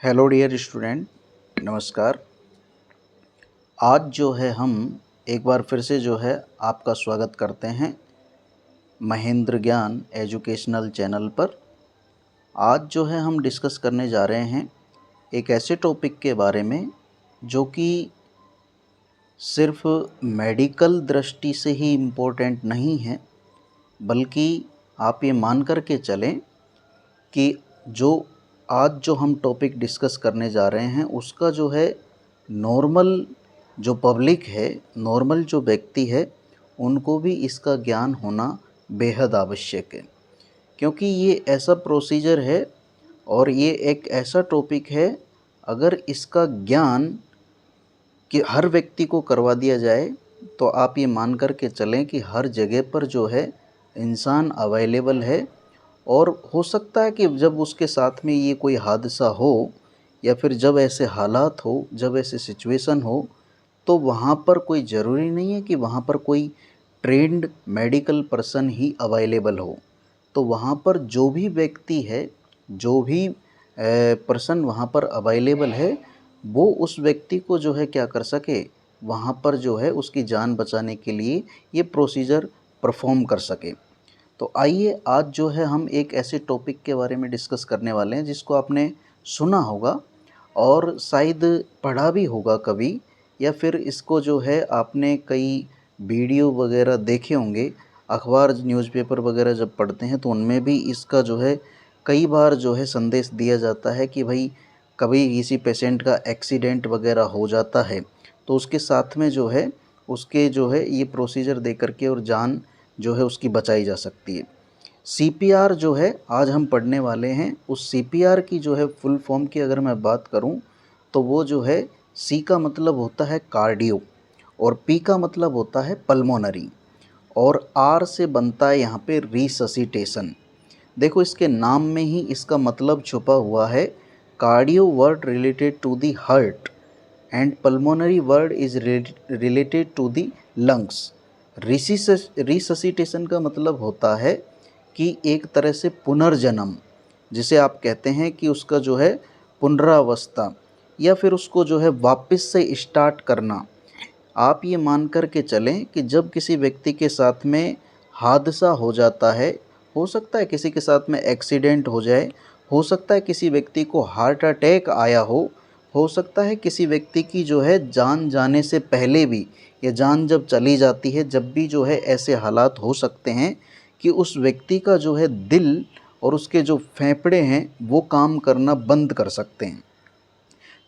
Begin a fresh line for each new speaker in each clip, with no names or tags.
Hello dear student, नमस्कार। आज जो है हम एक बार फिर से जो है आपका स्वागत करते हैं महेंद्र ज्ञान एजुकेशनल चैनल पर। आज जो है हम डिस्कस करने जा रहे हैं एक ऐसे टॉपिक के बारे में जो कि सिर्फ मेडिकल दृष्टि से ही इम्पोर्टेंट नहीं है, बल्कि आप ये मान कर के चलें कि जो आज जो हम टॉपिक डिस्कस करने जा रहे हैं उसका जो है नॉर्मल जो पब्लिक है, नॉर्मल जो व्यक्ति है, उनको भी इसका ज्ञान होना बेहद आवश्यक है। क्योंकि ये ऐसा प्रोसीजर है और ये एक ऐसा टॉपिक है, अगर इसका ज्ञान कि हर व्यक्ति को करवा दिया जाए तो आप ये मान कर के चलें कि हर जगह पर जो है इंसान अवेलेबल है। और हो सकता है कि जब उसके साथ में ये कोई हादसा हो या फिर जब ऐसे हालात हो, जब ऐसे सिचुएशन हो, तो वहाँ पर कोई ज़रूरी नहीं है कि वहाँ पर कोई ट्रेंड मेडिकल पर्सन ही अवेलेबल हो। तो वहाँ पर जो भी व्यक्ति है, जो भी पर्सन वहाँ पर अवेलेबल है, वो उस व्यक्ति को जो है क्या कर सके, वहाँ पर जो है उसकी जान बचाने के लिए ये प्रोसीजर परफॉर्म कर सके। तो आइए आज जो है हम एक ऐसे टॉपिक के बारे में डिस्कस करने वाले हैं जिसको आपने सुना होगा और शायद पढ़ा भी होगा कभी, या फिर इसको जो है आपने कई वीडियो वगैरह देखे होंगे। अखबार न्यूज़पेपर वगैरह जब पढ़ते हैं तो उनमें भी इसका जो है कई बार जो है संदेश दिया जाता है कि भाई कभी किसी पेशेंट का एक्सीडेंट वगैरह हो जाता है तो उसके साथ में जो है उसके जो है ये प्रोसीजर दे करके और जान जो है उसकी बचाई जा सकती है। सीपीआर जो है आज हम पढ़ने वाले हैं, उस सीपीआर की जो है फुल फॉर्म की अगर मैं बात करूं तो वो जो है सी का मतलब होता है कार्डियो और पी का मतलब होता है पल्मोनरी और आर से बनता है यहाँ पे रिससिटेशन। देखो इसके नाम में ही इसका मतलब छुपा हुआ है। Cardio word related to the heart and pulmonary word is related to the lungs. Resuscitation का मतलब होता है कि एक तरह से पुनर्जन्म, जिसे आप कहते हैं कि उसका जो है पुनरावस्था या फिर उसको जो है वापस से स्टार्ट करना। आप ये मान कर के चलें कि जब किसी व्यक्ति के साथ में हादसा हो जाता है, हो सकता है किसी के साथ में एक्सीडेंट हो जाए, हो सकता है किसी व्यक्ति को हार्ट अटैक आया हो सकता है किसी व्यक्ति की जो है जान जाने से पहले भी, या जान जब चली जाती है जब भी जो है ऐसे हालात हो सकते हैं कि उस व्यक्ति का जो है दिल और उसके जो फेफड़े हैं वो काम करना बंद कर सकते हैं।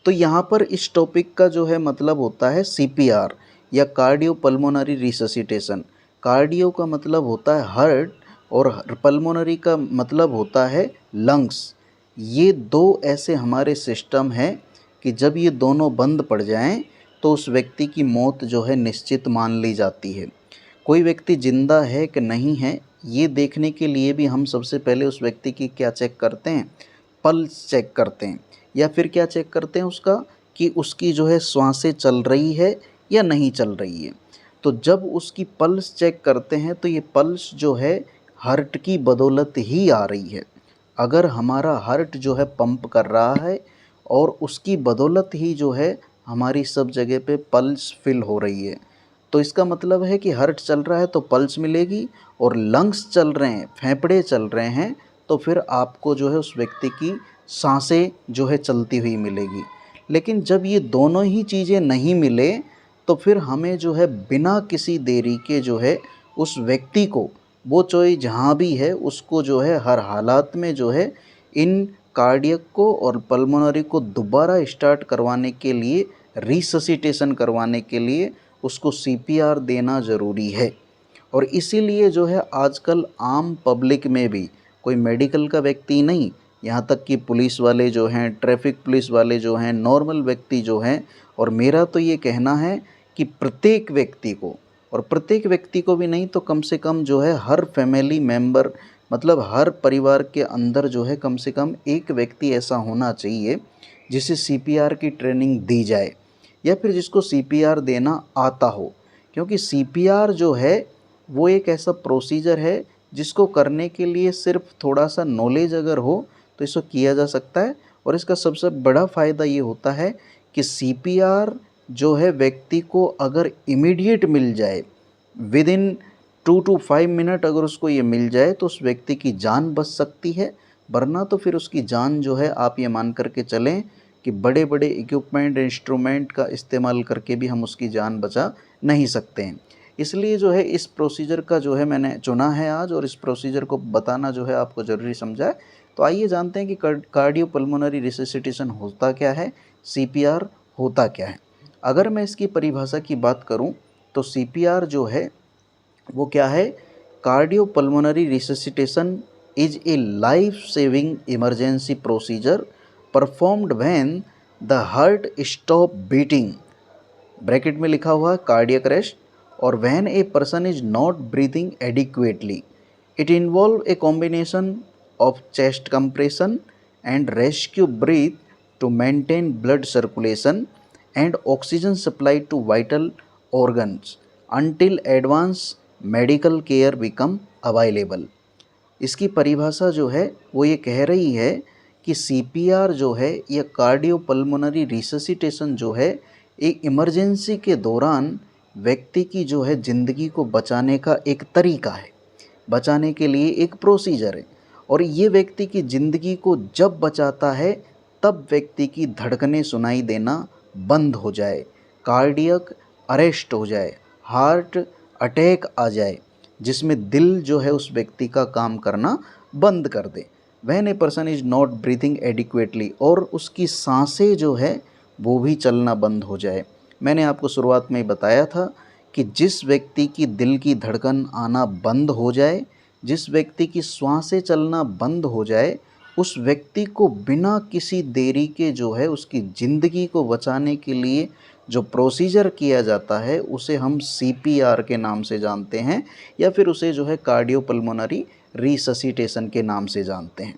तो यहाँ पर इस टॉपिक का जो है मतलब होता है सीपीआर या कार्डियो पल्मोनरी रिससिटेशन। कार्डियो का मतलब होता है हार्ट और पल्मोनरी का मतलब होता है लंग्स। ये दो ऐसे हमारे सिस्टम हैं कि जब ये दोनों बंद पड़ जाएं तो उस व्यक्ति की मौत जो है निश्चित मान ली जाती है। कोई व्यक्ति जिंदा है कि नहीं है ये देखने के लिए भी हम सबसे पहले उस व्यक्ति की क्या चेक करते हैं, पल्स चेक करते हैं, या फिर क्या चेक करते हैं उसका कि उसकी जो है श्वासें चल रही है या नहीं चल रही है। तो जब उसकी पल्स चेक करते हैं तो ये पल्स जो है हार्ट की बदौलत ही आ रही है। अगर हमारा हार्ट जो है पंप कर रहा है और उसकी बदौलत ही जो है हमारी सब जगह पे पल्स फिल हो रही है, तो इसका मतलब है कि हार्ट चल रहा है तो पल्स मिलेगी, और लंग्स चल रहे हैं, फेफड़े चल रहे हैं, तो फिर आपको जो है उस व्यक्ति की सांसें जो है चलती हुई मिलेगी। लेकिन जब ये दोनों ही चीज़ें नहीं मिले तो फिर हमें जो है बिना किसी देरी के जो है उस व्यक्ति को, वो चाहे जहाँ भी है, उसको जो है हर हालात में जो है इन कार्डियक को और पल्मोनरी को दोबारा स्टार्ट करवाने के लिए, रिससिटेशन करवाने के लिए उसको सीपीआर देना ज़रूरी है। और इसीलिए जो है आजकल आम पब्लिक में भी कोई मेडिकल का व्यक्ति नहीं, यहाँ तक कि पुलिस वाले जो हैं, ट्रैफिक पुलिस वाले जो हैं, नॉर्मल व्यक्ति जो हैं, और मेरा तो ये कहना है कि प्रत्येक व्यक्ति को, और प्रत्येक व्यक्ति को भी नहीं तो कम से कम जो है हर फैमिली मेंबर, मतलब हर परिवार के अंदर जो है कम से कम एक व्यक्ति ऐसा होना चाहिए जिसे सीपीआर की ट्रेनिंग दी जाए या फिर जिसको सीपीआर देना आता हो। क्योंकि सीपीआर जो है वो एक ऐसा प्रोसीजर है जिसको करने के लिए सिर्फ थोड़ा सा नॉलेज अगर हो तो इसको किया जा सकता है, और इसका सबसे बड़ा फ़ायदा ये होता है कि सीपीआर जो है व्यक्ति को अगर इमीडिएट मिल जाए, विद इन 2 to 5 मिनट अगर उसको ये मिल जाए तो उस व्यक्ति की जान बच सकती है, वरना तो फिर उसकी जान जो है आप ये मान कर के चलें कि बड़े बड़े इक्विपमेंट इंस्ट्रूमेंट का इस्तेमाल करके भी हम उसकी जान बचा नहीं सकते हैं। इसलिए जो है इस प्रोसीजर का जो है मैंने चुना है आज, और इस प्रोसीजर को बताना जो है आपको ज़रूरी समझा है। तो आइए जानते हैं कि कार्डियोपल्मोनरी रिससिटेशन होता क्या है, सीपीआर होता क्या है। अगर मैं इसकी परिभाषा की बात करूं तो सीपीआर जो है वो क्या है, cardiopulmonary resuscitation is a life saving emergency procedure performed when the heart stop beating, bracket में लिखा हुआ कार्डियक अरेस्ट, और when a person is not breathing adequately. It involve a combination of chest compression and rescue breath to maintain blood circulation and oxygen supply to vital organs until advanced medical care become available. इसकी परिभाषा जो है वो ये कह रही है कि सीपीआर जो है या कार्डियोपल्मोनरी रिससिटेशन जो है एक इमरजेंसी के दौरान व्यक्ति की जो है ज़िंदगी को बचाने का एक तरीका है, बचाने के लिए एक प्रोसीजर है। और ये व्यक्ति की ज़िंदगी को जब बचाता है तब व्यक्ति की धड़कनें सुनाई देना बंद हो जाए, कार्डियक अरेस्ट हो जाए, हार्ट अटैक आ जाए, जिसमें दिल जो है उस व्यक्ति का काम करना बंद कर दे। When a person is not breathing adequately, और उसकी सांसें जो है वो भी चलना बंद हो जाए। मैंने आपको शुरुआत में ही बताया था कि जिस व्यक्ति की दिल की धड़कन आना बंद हो जाए, जिस व्यक्ति की श्वासें चलना बंद हो जाए, उस व्यक्ति को बिना किसी देरी के जो है उसकी ज़िंदगी को बचाने के लिए जो प्रोसीजर किया जाता है उसे हम सीपीआर के नाम से जानते हैं, या फिर उसे जो है कार्डियोपल्मोनरी रिससिटेशन के नाम से जानते हैं।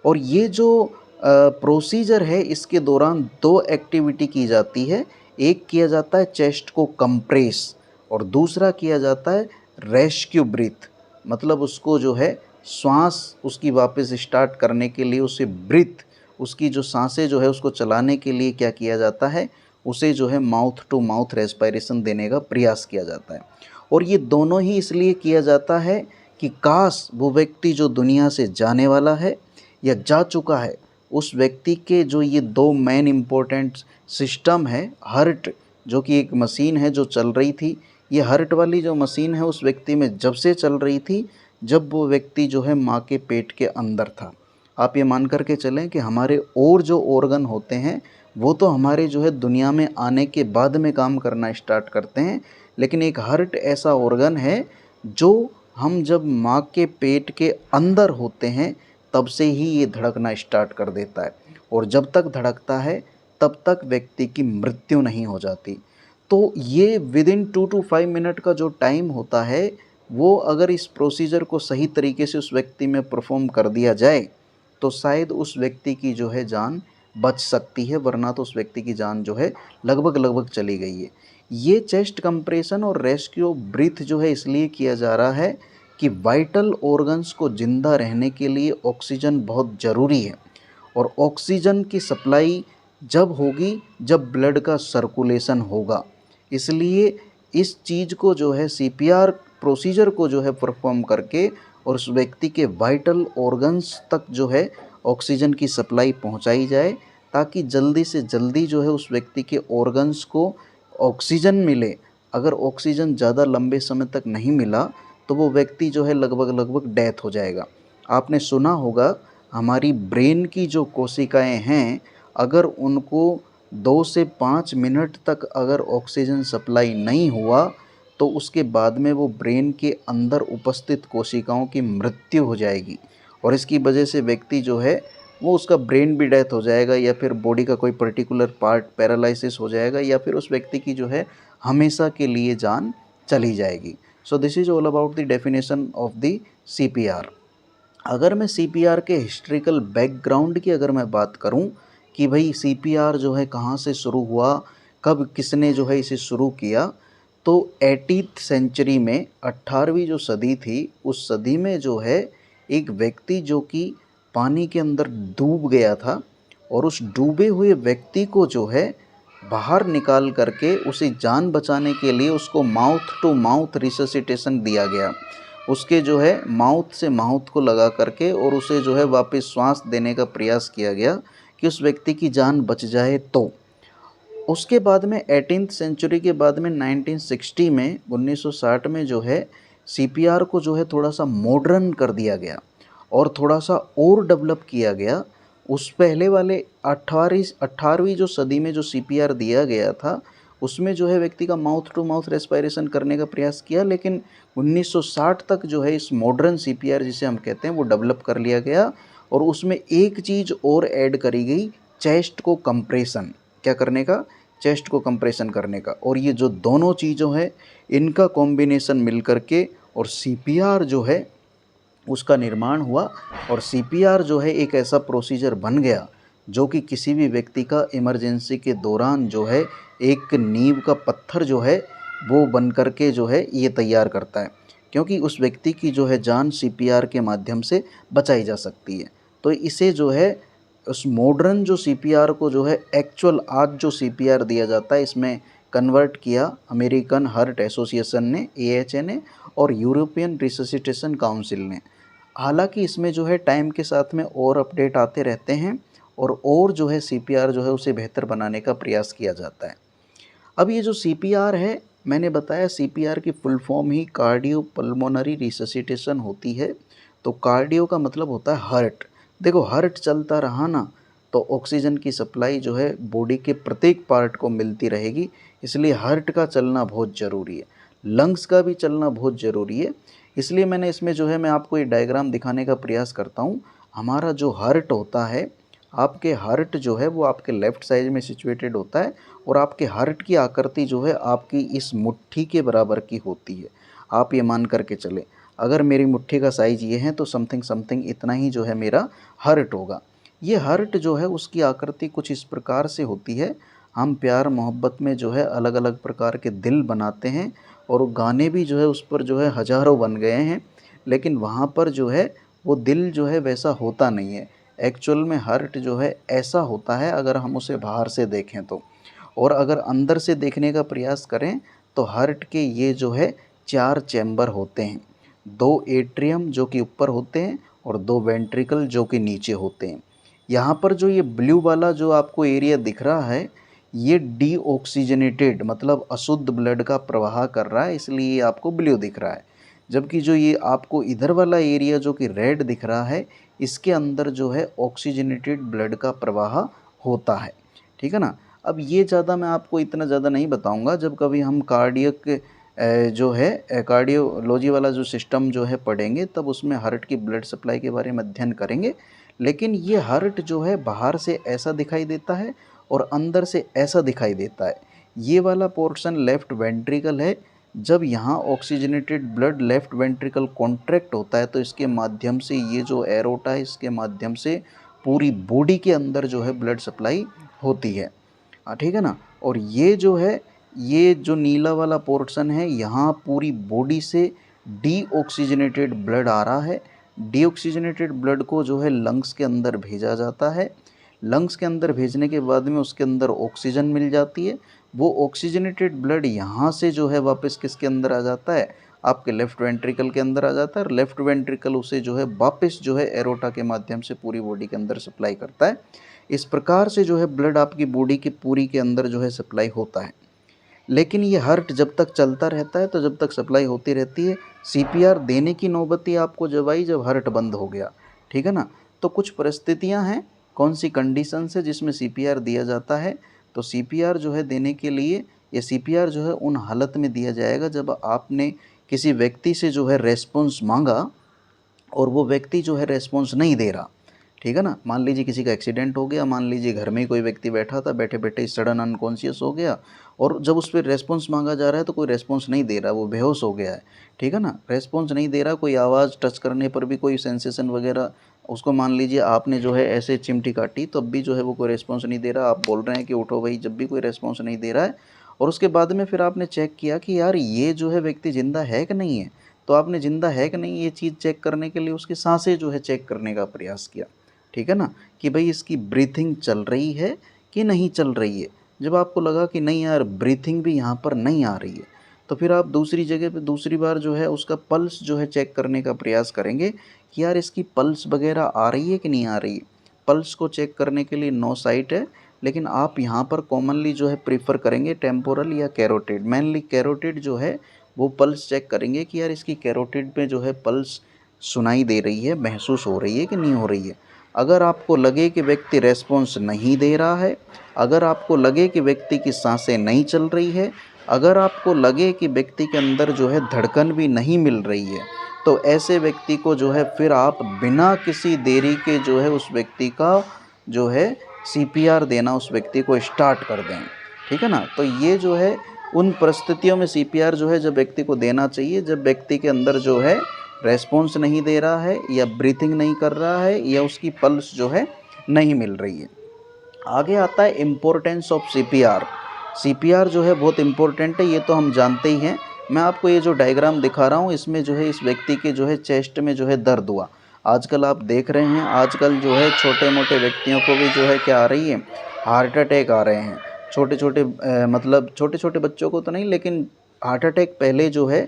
और ये जो प्रोसीजर है इसके दौरान दो एक्टिविटी की जाती है। एक किया जाता है चेस्ट को कंप्रेस, और दूसरा किया जाता है रेस्क्यू ब्रीथ, मतलब उसको जो है श्वास उसकी वापस स्टार्ट करने के लिए उसे ब्रीथ, उसकी जो सांसें जो है उसको चलाने के लिए क्या किया जाता है, उसे जो है माउथ टू माउथ रेस्पिरेशन देने का प्रयास किया जाता है। और ये दोनों ही इसलिए किया जाता है कि काश वो व्यक्ति जो दुनिया से जाने वाला है या जा चुका है, उस व्यक्ति के जो ये दो मेन इम्पोर्टेंट सिस्टम है, हार्ट जो कि एक मशीन है जो चल रही थी, ये हार्ट वाली जो मशीन है उस व्यक्ति में जब से चल रही थी जब वो व्यक्ति जो है माँ के पेट के अंदर था। आप ये मान कर के चलें कि हमारे और जो ऑर्गन होते हैं वो तो हमारे जो है दुनिया में आने के बाद में काम करना स्टार्ट करते हैं, लेकिन एक हार्ट ऐसा ऑर्गन है जो हम जब माँ के पेट के अंदर होते हैं तब से ही ये धड़कना स्टार्ट कर देता है, और जब तक धड़कता है तब तक व्यक्ति की मृत्यु नहीं हो जाती। तो ये विद इन 2 to 5 मिनट का जो टाइम होता है वो अगर इस प्रोसीजर को सही तरीके से उस व्यक्ति में परफॉर्म कर दिया जाए तो शायद उस व्यक्ति की जो है जान बच सकती है, वरना तो उस व्यक्ति की जान जो है लगभग चली गई है। ये चेस्ट कंप्रेशन और रेस्क्यू ब्रीथ जो है इसलिए किया जा रहा है कि वाइटल ऑर्गन्स को ज़िंदा रहने के लिए ऑक्सीजन बहुत ज़रूरी है, और ऑक्सीजन की सप्लाई जब होगी जब ब्लड का सर्कुलेशन होगा। इसलिए इस चीज़ को जो है सीपीआर प्रोसीजर को जो है परफॉर्म करके और उस व्यक्ति के वाइटल ऑर्गन्स तक जो है ऑक्सीजन की सप्लाई पहुंचाई जाए, ताकि जल्दी से जल्दी जो है उस व्यक्ति के ऑर्गन्स को ऑक्सीजन मिले। अगर ऑक्सीजन ज़्यादा लंबे समय तक नहीं मिला तो वो व्यक्ति जो है लगभग डेथ हो जाएगा। आपने सुना होगा हमारी ब्रेन की जो कोशिकाएं हैं, अगर उनको 2 से 5 मिनट तक अगर ऑक्सीजन सप्लाई नहीं हुआ तो उसके बाद में वो ब्रेन के अंदर उपस्थित कोशिकाओं की मृत्यु हो जाएगी, और इसकी वजह से व्यक्ति जो है वो उसका ब्रेन भी डेथ हो जाएगा, या फिर बॉडी का कोई पर्टिकुलर पार्ट पैरालिसिस हो जाएगा, या फिर उस व्यक्ति की जो है हमेशा के लिए जान चली जाएगी। So this is all about the definition of the CPR. अगर मैं सीपीआर के हिस्ट्रिकल बैकग्राउंड की अगर मैं बात करूं कि भाई सीपीआर जो है कहाँ से शुरू हुआ, कब किसने जो है इसे शुरू किया, तो 18th सेंचुरी में 18वीं जो सदी थी उस सदी में जो है एक व्यक्ति जो कि पानी के अंदर डूब गया था, और उस डूबे हुए व्यक्ति को जो है बाहर निकाल करके उसे जान बचाने के लिए उसको माउथ टू माउथ रिससिटेशन दिया गया। उसके जो है माउथ से माउथ को लगा करके और उसे जो है वापस श्वास देने का प्रयास किया गया कि उस व्यक्ति की जान बच जाए। तो उसके बाद में 18th सेंचुरी के बाद में 1960 में 1960 में जो है सीपीआर को जो है थोड़ा सा मॉडर्न कर दिया गया और थोड़ा सा और डेवलप किया गया। उस पहले वाले 18वीं जो सदी में जो सीपीआर दिया गया था उसमें जो है व्यक्ति का माउथ टू माउथ रेस्पिरेशन करने का प्रयास किया, लेकिन 1960 तक जो है इस मॉडर्न सीपीआर जिसे हम कहते हैं वो डेवलप कर लिया गया और उसमें एक चीज़ और ऐड करी गई, चेस्ट को कंप्रेशन। क्या करने का? चेस्ट को कंप्रेशन करने का। और ये जो दोनों चीज़ों है इनका कॉम्बिनेशन मिल करके और सीपीआर जो है उसका निर्माण हुआ। और सीपीआर जो है एक ऐसा प्रोसीजर बन गया जो कि किसी भी व्यक्ति का इमरजेंसी के दौरान जो है एक नींव का पत्थर जो है वो बन करके जो है ये तैयार करता है, क्योंकि उस व्यक्ति की जो है जान सीपीआर के माध्यम से बचाई जा सकती है। तो इसे जो है उस मॉडर्न जो सीपीआर को जो है एक्चुअल आज जो सीपीआर दिया जाता है इसमें कन्वर्ट किया अमेरिकन हार्ट एसोसिएशन ने, एएचए ने, और यूरोपियन रिससिटेशन काउंसिल ने। हालांकि इसमें जो है टाइम के साथ में और अपडेट आते रहते हैं और जो है सीपीआर जो है उसे बेहतर बनाने का प्रयास किया जाता है। अब ये जो सीपीआर है मैंने बताया सीपीआर की फुल फॉर्म ही कार्डियो पल्मोनरी रिससिटेशन होती है। तो कार्डियो का मतलब होता है हार्ट। देखो हार्ट चलता रहा ना तो ऑक्सीजन की सप्लाई जो है बॉडी के प्रत्येक पार्ट को मिलती रहेगी, इसलिए हार्ट का चलना बहुत ज़रूरी है। लंग्स का भी चलना बहुत ज़रूरी है। इसलिए मैंने इसमें जो है मैं आपको ये डायग्राम दिखाने का प्रयास करता हूँ। हमारा जो हार्ट होता है, आपके हार्ट जो है वो आपके लेफ़्ट साइड में सिचुएटेड होता है और आपके हार्ट की आकृति जो है आपकी इस मुट्ठी के बराबर की होती है। आप ये मान करके चलें, अगर मेरी मुट्ठी का साइज़ ये है तो समथिंग समथिंग इतना ही जो है मेरा हार्ट होगा। ये हार्ट जो है उसकी आकृति कुछ इस प्रकार से होती है। हम प्यार मोहब्बत में जो है अलग अलग प्रकार के दिल बनाते हैं और गाने भी जो है उस पर जो है हज़ारों बन गए हैं, लेकिन वहाँ पर जो है वो दिल जो है वैसा होता नहीं है। एक्चुअल में हार्ट जो है ऐसा होता है अगर हम उसे बाहर से देखें तो, और अगर अंदर से देखने का प्रयास करें तो हार्ट के ये जो है 4 चैम्बर होते हैं। 2 एट्रियम जो कि ऊपर होते हैं और 2 वेंट्रिकल जो कि नीचे होते हैं। यहाँ पर जो ये ब्लू वाला जो आपको एरिया दिख रहा है ये डीऑक्सीजनेटेड मतलब अशुद्ध ब्लड का प्रवाह कर रहा है, इसलिए ये आपको ब्लू दिख रहा है। जबकि जो ये आपको इधर वाला एरिया जो कि रेड दिख रहा है इसके अंदर जो है ऑक्सीजनेटेड ब्लड का प्रवाह होता है। ठीक है ना। अब ये ज़्यादा मैं आपको इतना ज़्यादा नहीं बताऊंगा, जब कभी हम कार्डियक जो है कार्डियोलॉजी वाला जो सिस्टम जो है पढ़ेंगे तब उसमें हार्ट की ब्लड सप्लाई के बारे में अध्ययन करेंगे। लेकिन ये हार्ट जो है बाहर से ऐसा दिखाई देता है और अंदर से ऐसा दिखाई देता है। ये वाला पोर्शन लेफ्ट वेंट्रिकल है। जब यहाँ oxygenated blood left ventricle contract होता है तो इसके माध्यम से ये जो एरोटा है इसके माध्यम से पूरी बॉडी के अंदर जो है ब्लड सप्लाई होती है। ठीक है ना। और ये जो है ये जो नीला वाला पोर्शन है यहाँ पूरी बॉडी से डीऑक्सीजनेटेड ब्लड आ रहा है। डीऑक्सीजनेटेड ब्लड को जो है लंग्स के अंदर भेजा जाता है। लंग्स के अंदर भेजने के बाद में उसके अंदर ऑक्सीजन मिल जाती है। वो ऑक्सीजनेटेड ब्लड यहाँ से जो है वापस किसके अंदर आ जाता है, आपके लेफ़्ट वेंट्रिकल के अंदर आ जाता है और लेफ़्ट वेंट्रिकल उसे जो है वापस जो है एरोटा के माध्यम से पूरी बॉडी के अंदर सप्लाई करता है। इस प्रकार से जो है ब्लड आपकी बॉडी की पूरी के अंदर जो है सप्लाई होता है। लेकिन ये हार्ट जब तक चलता रहता है तो जब तक सप्लाई होती रहती है। सीपीआर देने की नौबत आपको जब आई जब हार्ट बंद हो गया। ठीक है ना। तो कुछ परिस्थितियां हैं, कौन सी कंडीशंस है जिसमें सीपीआर दिया जाता है। तो सीपीआर जो है देने के लिए ये सीपीआर जो है उन हालत में दिया जाएगा जब आपने किसी व्यक्ति से जो है रेस्पॉन्स मांगा और वो व्यक्ति जो है रेस्पॉन्स नहीं दे रहा। ठीक है ना। मान लीजिए किसी का एक्सीडेंट हो गया, मान लीजिए घर में ही कोई व्यक्ति बैठा था, बैठे बैठे सडन अनकॉन्शियस हो गया और जब उस पर रेस्पॉन्स मांगा जा रहा है तो कोई रेस्पॉन्स नहीं दे रहा, वो बेहोश हो गया है। ठीक है ना। रेस्पॉन्स नहीं दे रहा, कोई आवाज़ टच करने पर भी कोई सेंसेशन वगैरह, उसको मान लीजिए आपने जो है ऐसे चिमटी काटी तब भी जो है वो कोई रेस्पॉन्स नहीं दे रहा, आप बोल रहे हैं कि उठो भाई, जब भी कोई रेस्पॉन्स नहीं दे रहा है। और उसके बाद में फिर आपने चेक किया कि यार ये जो है व्यक्ति ज़िंदा है कि नहीं है। तो आपने ज़िंदा है कि नहीं ये चीज़ चेक करने के लिए उसकी सांसें जो है चेक करने का प्रयास किया। ठीक है ना, कि भाई इसकी ब्रीथिंग चल रही है कि नहीं चल रही है। जब आपको लगा कि नहीं यार ब्रीथिंग भी यहाँ पर नहीं आ रही है, तो फिर आप दूसरी जगह पे दूसरी बार जो है उसका पल्स जो है चेक करने का प्रयास करेंगे कि यार इसकी पल्स वगैरह आ रही है कि नहीं आ रही है। पल्स को चेक करने के लिए 9 साइट है, लेकिन आप यहाँ पर कॉमनली जो है प्रीफर करेंगे टेम्पोरल या कैरोटिड। मेनली कैरोटिड जो है वो पल्स चेक करेंगे कि यार इसकी कैरोटिड में जो है पल्स सुनाई दे रही है, महसूस हो रही है कि नहीं हो रही है। अगर आपको लगे कि व्यक्ति रेस्पॉन्स नहीं दे रहा है, अगर आपको लगे कि व्यक्ति की सांसें नहीं चल रही है, अगर आपको लगे कि व्यक्ति के अंदर जो है धड़कन भी नहीं मिल रही है, तो ऐसे व्यक्ति को जो है फिर आप बिना किसी देरी के जो है उस व्यक्ति का जो है सीपीआर देना उस व्यक्ति को स्टार्ट कर दें। ठीक है ना, तो ये जो है उन परिस्थितियों में सीपीआर जो है जब व्यक्ति को देना चाहिए जब व्यक्ति के अंदर जो है रेस्पॉन्स नहीं दे रहा है या ब्रीथिंग नहीं कर रहा है या उसकी पल्स जो है नहीं मिल रही है। आगे आता है इम्पोर्टेंस ऑफ सीपीआर। सीपीआर जो है बहुत इम्पोर्टेंट है, ये तो हम जानते ही हैं। मैं आपको ये जो डायग्राम दिखा रहा हूँ इसमें जो है इस व्यक्ति के जो है चेस्ट में जो है दर्द हुआ। आजकल आप देख रहे हैं आजकल जो है छोटे मोटे व्यक्तियों को भी जो है क्या आ रही है, हार्ट अटैक आ रहे हैं। छोटे छोटे मतलब छोटे छोटे बच्चों को तो नहीं, लेकिन हार्ट अटैक पहले जो है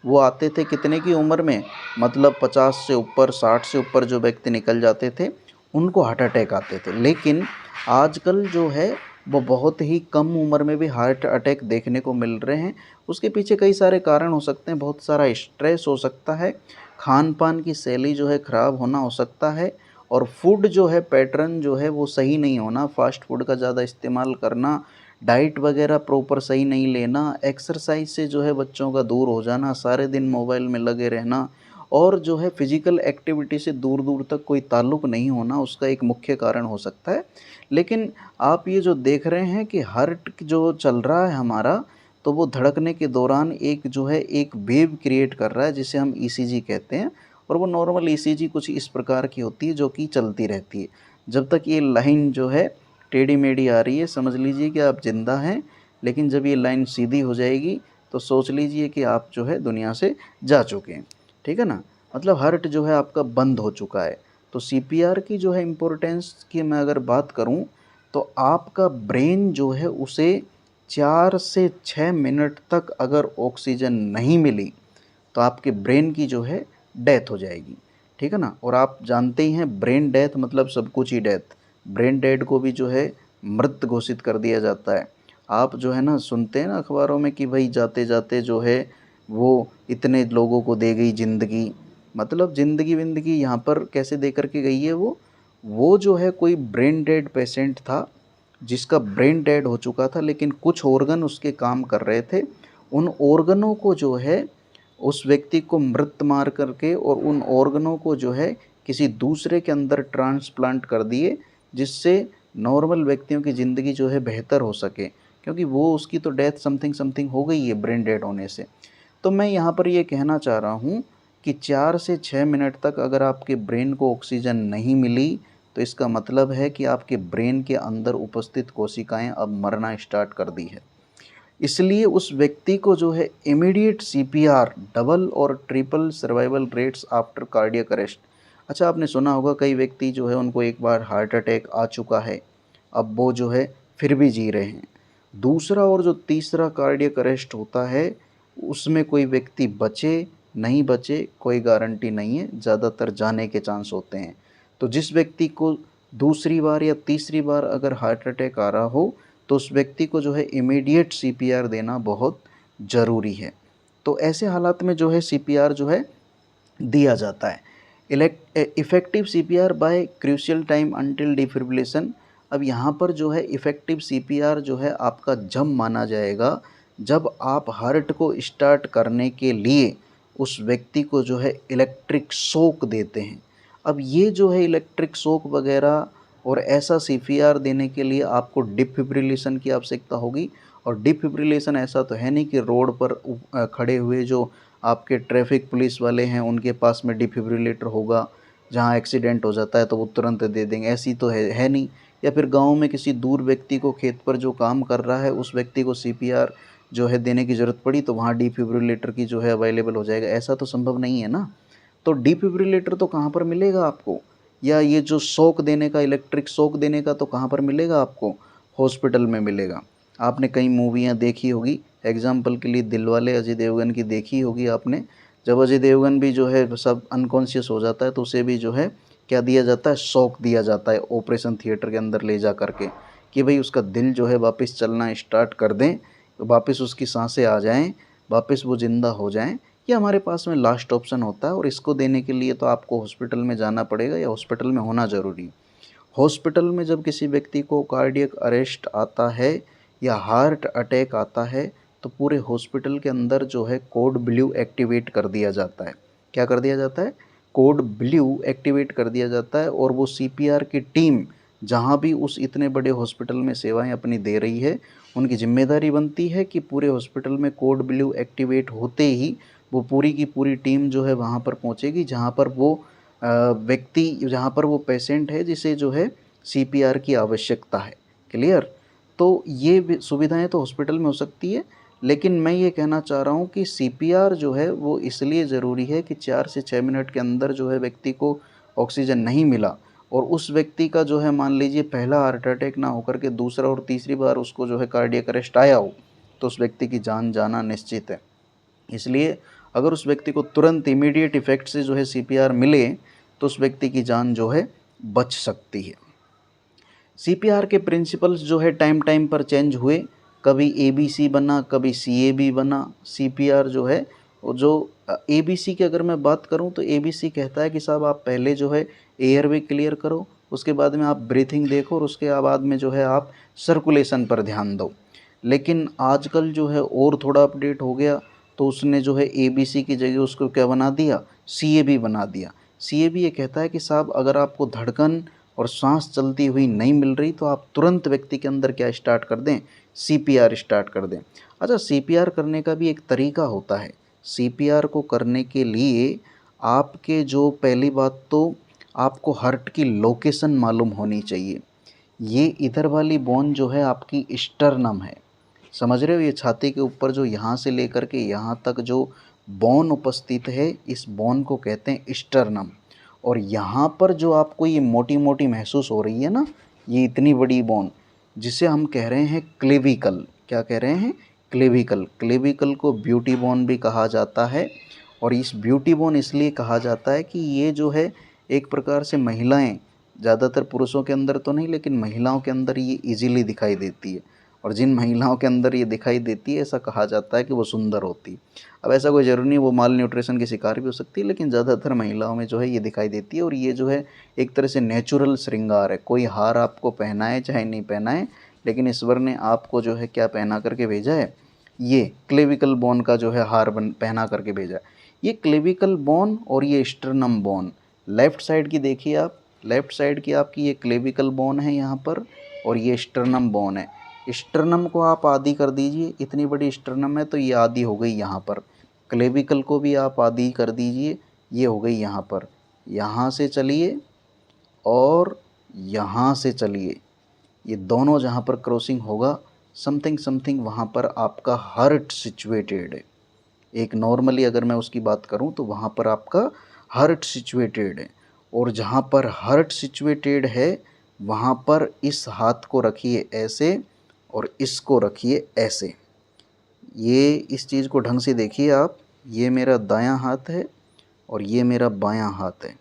वो आते थे कितने की उम्र में, मतलब 50 से ऊपर 60 से ऊपर जो व्यक्ति निकल जाते थे उनको हार्ट अटैक आते थे। लेकिन आजकल जो है वो बहुत ही कम उम्र में भी हार्ट अटैक देखने को मिल रहे हैं। उसके पीछे कई सारे कारण हो सकते हैं, बहुत सारा स्ट्रेस हो सकता है, खान पान की शैली जो है ख़राब होना हो सकता है, और फूड जो है पैटर्न जो है वो सही नहीं होना, फास्ट फूड का ज़्यादा इस्तेमाल करना, डाइट वगैरह प्रॉपर सही नहीं लेना, एक्सरसाइज से जो है बच्चों का दूर हो जाना, सारे दिन मोबाइल में लगे रहना, और जो है फिज़िकल एक्टिविटी से दूर दूर तक कोई ताल्लुक़ नहीं होना उसका एक मुख्य कारण हो सकता है। लेकिन आप ये जो देख रहे हैं कि हार्ट जो चल रहा है हमारा, तो वो धड़कने के दौरान एक जो है एक वेव क्रिएट कर रहा है जिसे हम ईसीजी कहते हैं। और वो नॉर्मल ईसीजी कुछ इस प्रकार की होती है जो कि चलती रहती है। जब तक ये लाइन जो है टेढ़ी मेढ़ी आ रही है समझ लीजिए कि आप ज़िंदा हैं, लेकिन जब ये लाइन सीधी हो जाएगी तो सोच लीजिए कि आप जो है दुनिया से जा चुके हैं। ठीक है ना, मतलब हार्ट जो है आपका बंद हो चुका है। तो सीपीआर की जो है इम्पोर्टेंस की मैं अगर बात करूं तो आपका ब्रेन जो है उसे 4 से 6 मिनट तक अगर ऑक्सीजन नहीं मिली तो आपके ब्रेन की जो है डेथ हो जाएगी। ठीक है ना, और आप जानते ही हैं ब्रेन डेथ मतलब सब कुछ ही डेथ। ब्रेन डेड को भी जो है मृत घोषित कर दिया जाता है। आप जो है ना सुनते हैं ना अखबारों में कि भाई जाते जाते जो है वो इतने लोगों को दे गई ज़िंदगी, मतलब ज़िंदगी विंदगी यहाँ पर कैसे दे करके गई है वो जो है कोई ब्रेन डेड पेशेंट था जिसका ब्रेन डेड हो चुका था, लेकिन कुछ ऑर्गन उसके काम कर रहे थे। उन ऑर्गनों को जो है उस व्यक्ति को मृत मार करके और उन ऑर्गनों को जो है किसी दूसरे के अंदर ट्रांसप्लांट कर दिए, जिससे नॉर्मल व्यक्तियों की ज़िंदगी जो है बेहतर हो सके, क्योंकि वो उसकी तो डेथ समथिंग समथिंग हो गई है ब्रेन डेड होने से। तो मैं यहाँ पर ये कहना चाह रहा हूँ कि 4 से 6 मिनट तक अगर आपके ब्रेन को ऑक्सीजन नहीं मिली तो इसका मतलब है कि आपके ब्रेन के अंदर उपस्थित कोशिकाएं अब मरना स्टार्ट कर दी है। इसलिए उस व्यक्ति को जो है इमीडिएट सीपीआर, डबल और triple survival rates after cardiac arrest. अच्छा, आपने सुना होगा कई व्यक्ति जो है उनको एक बार हार्ट अटैक आ चुका है, अब वो जो है फिर भी जी रहे हैं। दूसरा और जो तीसरा कार्डियक अरेस्ट होता है उसमें कोई व्यक्ति बचे नहीं बचे कोई गारंटी नहीं है, ज़्यादातर जाने के चांस होते हैं। तो जिस व्यक्ति को दूसरी बार या तीसरी बार अगर हार्ट अटैक आ रहा हो तो उस व्यक्ति को जो है इमीडिएट सीपीआर देना बहुत ज़रूरी है। तो ऐसे हालात में जो है सीपीआर जो है दिया जाता है। Effective CPR by crucial time until defibrillation. अब यहाँ पर जो है इफ़ेक्टिव सीपीआर जो है आपका जब माना जाएगा जब आप हार्ट को स्टार्ट करने के लिए उस व्यक्ति को जो है इलेक्ट्रिक शॉक देते हैं। अब ये जो है इलेक्ट्रिक शॉक वगैरह और ऐसा सीपीआर देने के लिए आपको डिफिब्रिलेशन की आवश्यकता होगी। और डिफिब्रिलेशन ऐसा तो है नहीं कि रोड पर खड़े हुए जो आपके ट्रैफिक पुलिस वाले हैं उनके पास में डिफिब्रिलेटर होगा, जहां एक्सीडेंट हो जाता है तो वो तुरंत दे देंगे, ऐसी तो है नहीं। या फिर गांव में किसी दूर व्यक्ति को खेत पर जो काम कर रहा है उस व्यक्ति को सीपीआर जो है देने की ज़रूरत पड़ी तो वहाँ डिफिब्रिलेटर की जो है अवेलेबल हो जाएगा, ऐसा तो संभव नहीं है ना। तो डिफिब्रिलेटर तो कहाँ पर मिलेगा आपको, या ये जो शॉक देने का, इलेक्ट्रिक शॉक देने का तो कहाँ पर मिलेगा आपको? हॉस्पिटल में मिलेगा। आपने कई मूवियाँ देखी होगी, एग्जाम्पल के लिए दिलवाले अजय देवगन की देखी होगी आपने। जब अजय देवगन भी जो है सब अनकॉन्शियस हो जाता है तो उसे भी जो है क्या दिया जाता है? शॉक दिया जाता है ऑपरेशन थिएटर के अंदर ले जा करके, कि भाई उसका दिल जो है वापस चलना स्टार्ट कर दें, वापस उसकी सांसें आ जाएं, वापस वो ज़िंदा हो जाएं। ये हमारे पास में लास्ट ऑप्शन होता है, और इसको देने के लिए तो आपको हॉस्पिटल में जाना पड़ेगा या हॉस्पिटल में होना ज़रूरी है। हॉस्पिटल में जब किसी व्यक्ति को कार्डियक अरेस्ट आता है या हार्ट अटैक आता है तो पूरे हॉस्पिटल के अंदर जो है कोड ब्लू एक्टिवेट कर दिया जाता है। क्या कर दिया जाता है? कोड ब्लू एक्टिवेट कर दिया जाता है, और वो सीपीआर की टीम जहाँ भी उस इतने बड़े हॉस्पिटल में सेवाएं अपनी दे रही है, उनकी जिम्मेदारी बनती है कि पूरे हॉस्पिटल में कोड ब्लू एक्टिवेट होते ही वो पूरी की पूरी टीम जो है वहाँ पर पहुँचेगी जहाँ पर वो व्यक्ति, जहाँ पर वो पेशेंट है जिसे जो है सीपीआर की आवश्यकता है। क्लियर? तो ये सुविधाएं तो हॉस्पिटल में हो सकती है, लेकिन मैं ये कहना चाह रहा हूँ कि सीपीआर जो है वो इसलिए ज़रूरी है कि 4 से 6 मिनट के अंदर जो है व्यक्ति को ऑक्सीजन नहीं मिला, और उस व्यक्ति का जो है मान लीजिए पहला हार्ट अटैक ना होकर के दूसरा और तीसरी बार उसको जो है कार्डियक अरेस्ट आया हो, तो उस व्यक्ति की जान जाना निश्चित है। इसलिए अगर उस व्यक्ति को तुरंत इमीडिएट इफ़ेक्ट से जो है सीपीआर मिले तो उस व्यक्ति की जान जो है बच सकती है। सीपीआर के प्रिंसिपल्स जो है टाइम टाइम पर चेंज हुए, कभी एबीसी बना, कभी सीएबी बना। सीपीआर जो है वो जो एबीसी की अगर मैं बात करूं तो एबीसी कहता है कि साहब आप पहले जो है एयरवे क्लियर करो, उसके बाद में आप ब्रीथिंग देखो, और उसके बाद में जो है आप सर्कुलेशन पर ध्यान दो। लेकिन आजकल जो है और थोड़ा अपडेट हो गया, तो उसने जो है एबीसी की जगह उसको क्या बना दिया? सीएबी बना दिया। सीएबी ये कहता है कि साहब अगर आपको धड़कन और सांस चलती हुई नहीं मिल रही तो आप तुरंत व्यक्ति के अंदर क्या स्टार्ट कर दें? सीपीआर स्टार्ट कर दें। अच्छा, सीपीआर करने का भी एक तरीका होता है। सीपीआर को करने के लिए आपके जो पहली बात तो आपको हार्ट की लोकेशन मालूम होनी चाहिए। ये इधर वाली बोन जो है आपकी स्टर्नम है, समझ रहे हो? ये छाती के ऊपर जो यहाँ से लेकर के यहाँ तक जो बोन उपस्थित है, इस बोन को कहते हैं स्टर्नम। और यहाँ पर जो आपको ये मोटी मोटी महसूस हो रही है ना, ये इतनी बड़ी बोन, जिसे हम कह रहे हैं क्लेविकल। क्या कह रहे हैं? क्लेविकल। क्लेविकल को ब्यूटी बोन भी कहा जाता है, और इस ब्यूटी बोन इसलिए कहा जाता है कि ये जो है एक प्रकार से महिलाएं, ज़्यादातर पुरुषों के अंदर तो नहीं लेकिन महिलाओं के अंदर ये इजीली दिखाई देती है, और जिन महिलाओं के अंदर ये दिखाई देती है ऐसा कहा जाता है कि वो सुंदर होती है। अब ऐसा कोई ज़रूरी नहीं, वो माल न्यूट्रिशन की शिकार भी हो सकती है, लेकिन ज़्यादातर महिलाओं में जो है ये दिखाई देती है। और ये जो है एक तरह से नेचुरल श्रृंगार है। कोई हार आपको पहनाए चाहे नहीं पहनाए, लेकिन ईश्वर ने आपको जो है क्या पहना करके भेजा है? ये क्लेविकल बोन का जो है हार पहना करके भेजा है। ये क्लेविकल बोन और ये स्टर्नम बोन, लेफ़्ट साइड की देखिए आप, लेफ़्ट साइड की आपकी ये क्लेविकल बोन है यहाँ पर, और ये स्टर्नम बोन है। स्टर्नम को आप आधी कर दीजिए, इतनी बड़ी स्टर्नम है तो ये आधी हो गई यहाँ पर। क्लेविकल को भी आप आधी कर दीजिए, ये हो गई यहाँ पर। यहाँ से चलिए और यहाँ से चलिए, ये दोनों जहाँ पर क्रॉसिंग होगा समथिंग समथिंग वहाँ पर आपका हार्ट सिचुएटेड है। एक नॉर्मली अगर मैं उसकी बात करूँ तो वहाँ पर आपका हार्ट सिचुएटेड है, और जहाँ पर हार्ट सिचुएटेड है वहाँ पर इस हाथ को रखिए ऐसे और इसको रखिए ऐसे। ये इस चीज़ को ढंग से देखिए आप, ये मेरा दायां हाथ है और ये मेरा बायां हाथ है।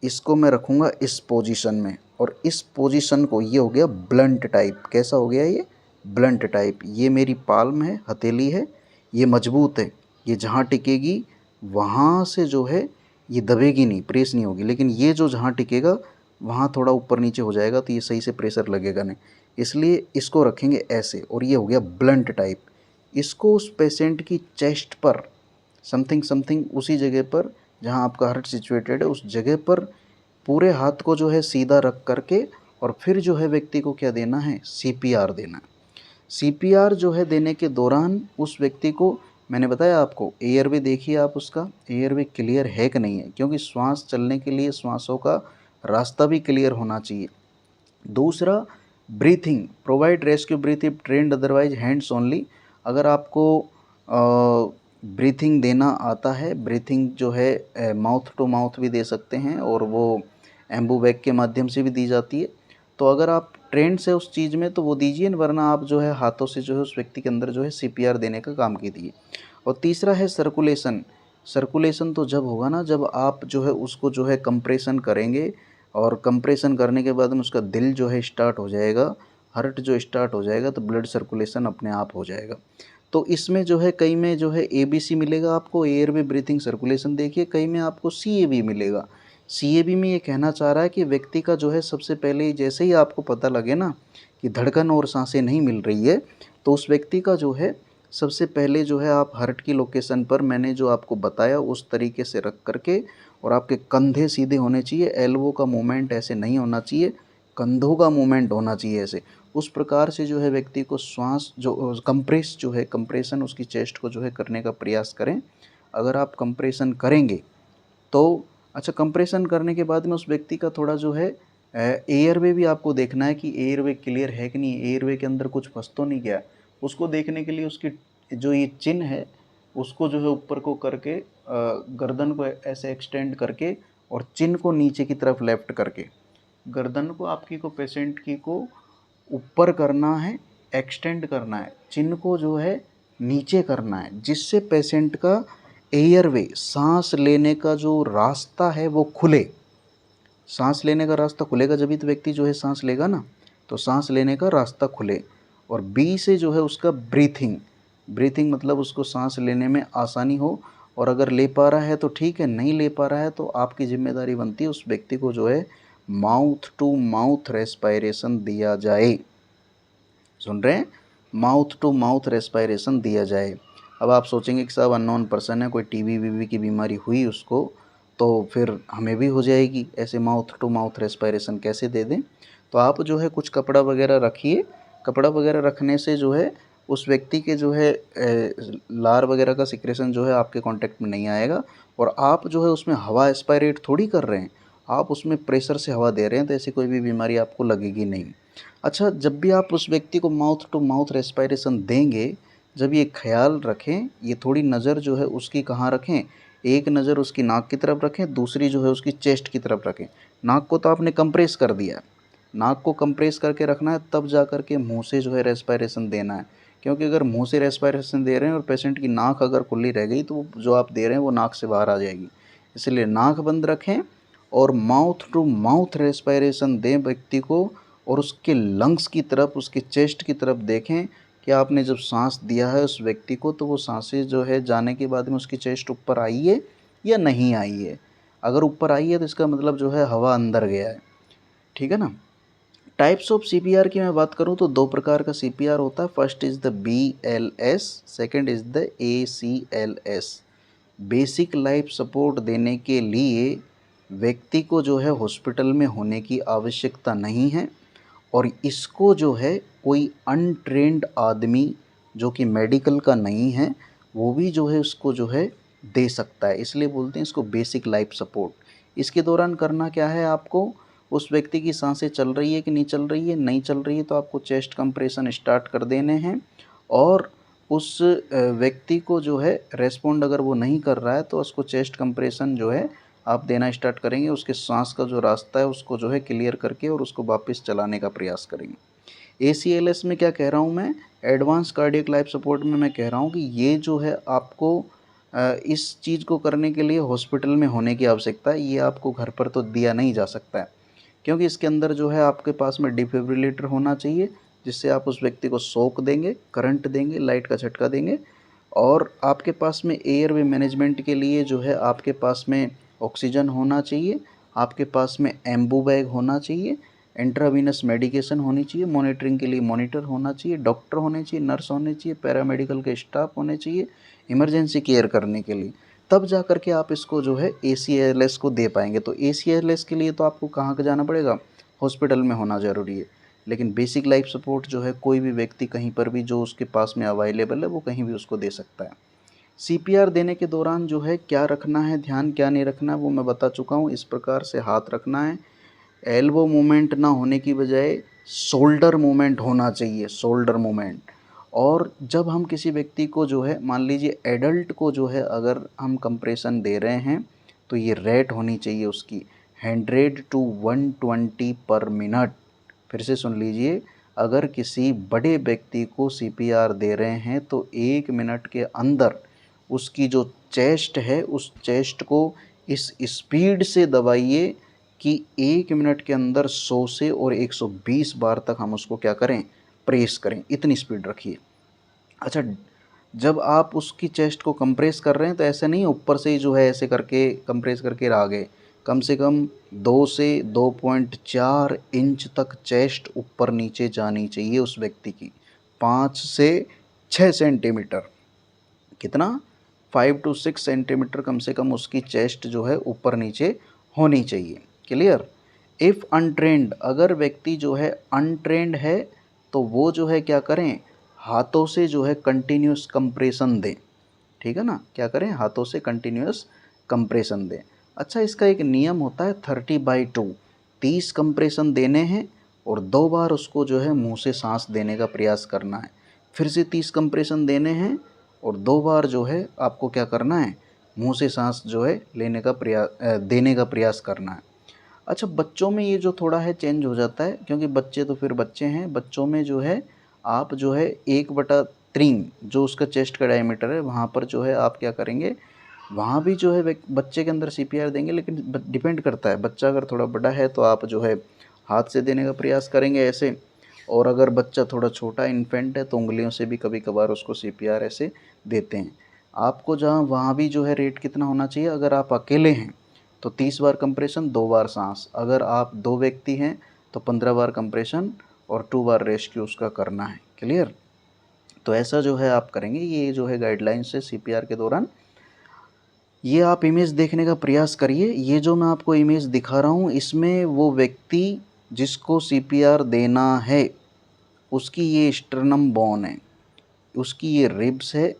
इसको मैं रखूँगा इस पोजीशन में, और इस पोजीशन को, ये हो गया ब्लंट टाइप। कैसा हो गया ये? Blunt type. ये मेरी पाल्म है, हथेली है, ये मजबूत है, ये जहाँ टिकेगी वहाँ से जो है ये दबेगी नहीं, प्रेस नहीं होगी। लेकिन ये जो जहाँ टिकेगा वहाँ थोड़ा ऊपर नीचे हो जाएगा तो ये सही से प्रेशर लगेगा नहीं, इसलिए इसको रखेंगे ऐसे। और ये हो गया ब्लंट टाइप। इसको उस पेशेंट की चेस्ट पर समथिंग समथिंग उसी जगह पर जहाँ आपका हार्ट सिचुएटेड है उस जगह पर पूरे हाथ को जो है सीधा रख करके, और फिर जो है व्यक्ति को क्या देना है? सीपीआर देना है। सीपीआर जो है देने के दौरान उस व्यक्ति को, मैंने बताया आपको, एयरवे देखिए आप, उसका एयरवे क्लियर है कि नहीं है, क्योंकि श्वास चलने के लिए श्वासों का रास्ता भी क्लियर होना चाहिए। दूसरा, breathing, provide rescue breath if trained otherwise hands only. अगर आपको ब्रीथिंग देना आता है, ब्रीथिंग जो है माउथ टू माउथ भी दे सकते हैं, और वो एम्बू बैग के माध्यम से भी दी जाती है। तो अगर आप ट्रेंड से उस चीज़ में तो वो दीजिए, वरना आप जो है हाथों से जो है उस व्यक्ति के अंदर जो है सीपीआर देने का काम कीजिए। और तीसरा है सर्कुलेशन। सर्कुलेशन तो जब होगा ना, जब आप जो है उसको जो है कंप्रेशन करेंगे, और कंप्रेशन करने के बाद में उसका दिल जो है स्टार्ट हो जाएगा, हार्ट जो स्टार्ट हो जाएगा, तो ब्लड सर्कुलेशन अपने आप हो जाएगा। तो इसमें जो है कई में जो है एबीसी मिलेगा आपको, एयरवे ब्रीथिंग सर्कुलेशन देखिए, कई में आपको सीएबी मिलेगा। सीएबी में ये कहना चाह रहा है कि व्यक्ति का जो है सबसे पहले जैसे ही आपको पता लगे ना कि धड़कन और सांसें नहीं मिल रही है, तो उस व्यक्ति का जो है सबसे पहले जो है आप हार्ट की लोकेशन पर मैंने जो आपको बताया उस तरीके से रख करके, और आपके कंधे सीधे होने चाहिए, एल्बो का मूवमेंट ऐसे नहीं होना चाहिए, कंधों का मूवमेंट होना चाहिए ऐसे। उस प्रकार से जो है व्यक्ति को श्वास जो कंप्रेस जो है कंप्रेशन उसकी चेस्ट को जो है करने का प्रयास करें। अगर आप कंप्रेशन करेंगे तो अच्छा, कंप्रेशन करने के बाद में उस व्यक्ति का थोड़ा जो है एयरवे भी आपको देखना है कि एयरवे क्लियर है कि नहीं, एयरवे के अंदर कुछ फंस तो नहीं गया। उसको देखने के लिए उसकी जो ये चिन है उसको जो है ऊपर को करके गर्दन को ऐसे एक्सटेंड करके, और चिन को नीचे की तरफ लेफ्ट करके, गर्दन को आपकी को पेशेंट की को ऊपर करना है, एक्सटेंड करना है, चिन को जो है नीचे करना है, जिससे पेशेंट का एयरवे सांस लेने का जो रास्ता है वो खुले। सांस लेने का रास्ता खुलेगा जब भी तो व्यक्ति जो है सांस लेगा ना, तो सांस लेने का रास्ता खुले। और बी से जो है उसका ब्रीथिंग, ब्रीथिंग मतलब उसको सांस लेने में आसानी हो। और अगर ले पा रहा है तो ठीक है, नहीं ले पा रहा है तो आपकी जिम्मेदारी बनती है उस व्यक्ति को जो है माउथ टू माउथ रेस्पायरेशन दिया जाए। सुन रहे हैं, माउथ टू माउथ रेस्पायरेशन दिया जाए। अब आप सोचेंगे कि साहब अननोन पर्सन है, कोई टीबी वीबी की बीमारी हुई उसको, तो फिर हमें भी हो जाएगी, ऐसे माउथ टू माउथ रेस्पायरेशन कैसे दे दें। तो आप जो है कुछ कपड़ा वगैरह रखिए, कपड़ा वगैरह रखने से जो है उस व्यक्ति के जो है लार वगैरह का सिक्रेशन जो है आपके कांटेक्ट में नहीं आएगा। और आप जो है उसमें हवा एस्पायरेट थोड़ी कर रहे हैं, आप उसमें प्रेशर से हवा दे रहे हैं, तो ऐसी कोई भी बीमारी आपको लगेगी नहीं। अच्छा, जब भी आप उस व्यक्ति को माउथ टू माउथ रेस्पायरेशन देंगे, जब ये ख्याल रखें, ये थोड़ी नज़र जो है उसकी कहाँ रखें, एक नज़र उसकी नाक की तरफ रखें, दूसरी जो है उसकी चेस्ट की तरफ रखें। नाक को तो आपने कंप्रेस कर दिया है, नाक को कंप्रेस करके रखना है, तब जा कर के मुँह से जो है रेस्पायरेशन देना है। क्योंकि अगर मुँह से रेस्पायरेशन दे रहे हैं और पेशेंट की नाक अगर खुली रह गई तो जो आप दे रहे हैं वो नाक से बाहर आ जाएगी। इसलिए नाक बंद रखें और माउथ टू माउथ रेस्पायरेशन दें व्यक्ति को, और उसके लंग्स की तरफ, उसके चेस्ट की तरफ देखें कि आपने जब सांस दिया है उस व्यक्ति को तो वो सांसें जो है जाने के बाद में उसकी चेस्ट ऊपर आई है या नहीं आई है। अगर ऊपर आई है तो इसका मतलब जो है हवा अंदर गया है, ठीक है ना। टाइप्स ऑफ सीपीआर की मैं बात करूं तो दो प्रकार का सीपीआर होता है। First is the BLS, second is the ACLS। Basic life support देने के लिए व्यक्ति को जो है हॉस्पिटल में होने की आवश्यकता नहीं है, और इसको जो है कोई अनट्रेंड आदमी जो कि मेडिकल का नहीं है वो भी जो है उसको जो है दे सकता है, इसलिए बोलते हैं इसको बेसिक लाइफ सपोर्ट। इसके दौरान करना क्या है, आपको उस व्यक्ति की सांसें चल रही है कि नहीं चल रही है, नहीं चल रही है तो आपको चेस्ट कंप्रेशन स्टार्ट कर देने हैं। और उस व्यक्ति को जो है रेस्पॉन्ड अगर वो नहीं कर रहा है तो उसको चेस्ट कंप्रेशन जो है आप देना स्टार्ट करेंगे, उसके सांस का जो रास्ता है उसको जो है क्लियर करके और उसको वापस चलाने का प्रयास करेंगे। ACLS में क्या कह रहा हूँ मैं, एडवांस कार्डियक लाइफ सपोर्ट में मैं कह रहा हूँ कि ये जो है आपको इस चीज़ को करने के लिए हॉस्पिटल में होने की आवश्यकता है, ये आपको घर पर तो दिया नहीं जा सकता है। क्योंकि इसके अंदर जो है आपके पास में डिफिब्रिलेटर होना चाहिए, जिससे आप उस व्यक्ति को शॉक देंगे, करंट देंगे, लाइट का झटका देंगे। और आपके पास में एयरवे मैनेजमेंट के लिए जो है आपके पास में ऑक्सीजन होना चाहिए, आपके पास में एम्बू बैग होना चाहिए, इंट्रावीनस मेडिकेशन होनी चाहिए, मॉनिटरिंग के लिए मॉनिटर होना चाहिए, डॉक्टर होने चाहिए, नर्स होने चाहिए, पैरामेडिकल के स्टाफ होने चाहिए इमरजेंसी केयर करने के लिए। तब जा कर के आप इसको जो है ACLS को दे पाएंगे। तो ACLS के लिए तो आपको कहाँ का जाना पड़ेगा, हॉस्पिटल में होना ज़रूरी है। लेकिन बेसिक लाइफ सपोर्ट जो है कोई भी व्यक्ति कहीं पर भी जो उसके पास में अवेलेबल है वो कहीं भी उसको दे सकता है। CPR देने के दौरान जो है क्या रखना है ध्यान, क्या नहीं रखना है वो मैं बता चुका हूँ। इस प्रकार से हाथ रखना है, एल्बो मूवमेंट ना होने की बजाय शोल्डर मूवमेंट होना चाहिए, शोल्डर मूवमेंट। और जब हम किसी व्यक्ति को जो है मान लीजिए एडल्ट को जो है अगर हम कंप्रेशन दे रहे हैं तो ये रेट होनी चाहिए उसकी, 100 to 120 पर मिनट। फिर से सुन लीजिए, अगर किसी बड़े व्यक्ति को सीपीआर दे रहे हैं तो 1 मिनट के अंदर उसकी जो चेस्ट है उस चेस्ट को इस स्पीड से दबाइए कि 1 मिनट के अंदर 100 से और 120 बार तक हम उसको क्या करें, प्रेस करें, इतनी स्पीड रखिए। अच्छा, जब आप उसकी चेस्ट को कंप्रेस कर रहे हैं तो ऐसे नहीं ऊपर से ही जो है ऐसे करके कंप्रेस करके रह गए, कम से कम 2 से 2.4 इंच तक चेस्ट ऊपर नीचे जानी चाहिए उस व्यक्ति की। 5 से 6 सेंटीमीटर, कितना, 5 to 6 सेंटीमीटर कम से कम उसकी चेस्ट जो है ऊपर नीचे होनी चाहिए। क्लियर। इफ़ अनट्रेंड, अगर व्यक्ति जो है अनट्रेंड है तो वो जो है क्या करें, हाथों से जो है कंटिन्यूस कंप्रेशन दें। ठीक है ना, क्या करें, हाथों से कंटिन्यूस कंप्रेशन दें। अच्छा, इसका एक नियम होता है 30/2, 30 कंप्रेशन देने हैं और 2 बार उसको जो है मुंह से सांस देने का प्रयास करना है। फिर से 30 कंप्रेशन देने हैं और 2 बार जो है आपको क्या करना है, मुंह से सांस जो है लेने का देने का प्रयास करना है। अच्छा, बच्चों में ये जो थोड़ा है चेंज हो जाता है, क्योंकि बच्चे तो फिर बच्चे हैं। बच्चों में जो है आप जो है 1/3 जो उसका चेस्ट का डायमीटर है वहाँ पर जो है आप क्या करेंगे, वहाँ भी जो है बच्चे के अंदर सीपीआर देंगे, लेकिन डिपेंड करता है, बच्चा अगर थोड़ा बड़ा है तो आप जो है हाथ से देने का प्रयास करेंगे ऐसे, और अगर बच्चा थोड़ा छोटा इन्फेंट है तो उंगलियों से भी कभी कभार उसको सीपीआर ऐसे देते हैं। आपको जहाँ वहाँ भी जो है रेट कितना होना चाहिए, अगर आप अकेले हैं तो 30 बार कंप्रेशन, 2 बार सांस, अगर आप 2 व्यक्ति हैं तो 15 बार कंप्रेशन और 2 बार रेस्क्यू उसका करना है। क्लियर। तो ऐसा जो है आप करेंगे, ये जो है गाइडलाइंस है सीपीआर के दौरान। ये आप इमेज देखने का प्रयास करिए। ये जो मैं आपको इमेज दिखा रहा हूँ इसमें वो व्यक्ति जिसको सीपीआर देना है उसकी ये स्टर्नम बोन है, उसकी ये रिब्स है,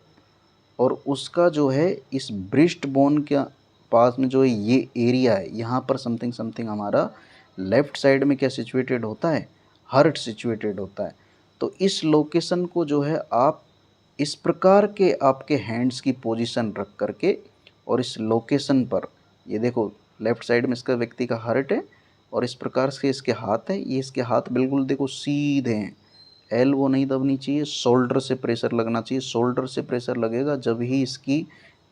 और उसका जो है इस ब्रिस्ट बोन के पास में जो है ये एरिया है, यहाँ पर समथिंग समथिंग हमारा लेफ्ट साइड में क्या सिचुएटेड होता है, हार्ट सिचुएटेड होता है। तो इस लोकेशन को जो है आप इस प्रकार के आपके हैंड्स की पोजीशन रख करके और इस लोकेशन पर, ये देखो लेफ्ट साइड में इसका व्यक्ति का हार्ट है और इस प्रकार से इसके हाथ है, ये इसके हाथ बिल्कुल देखो सीधे हैं, एल्बो नहीं दबनी चाहिए, शोल्डर से प्रेशर लगना चाहिए। शोल्डर से प्रेशर लगेगा जब ही इसकी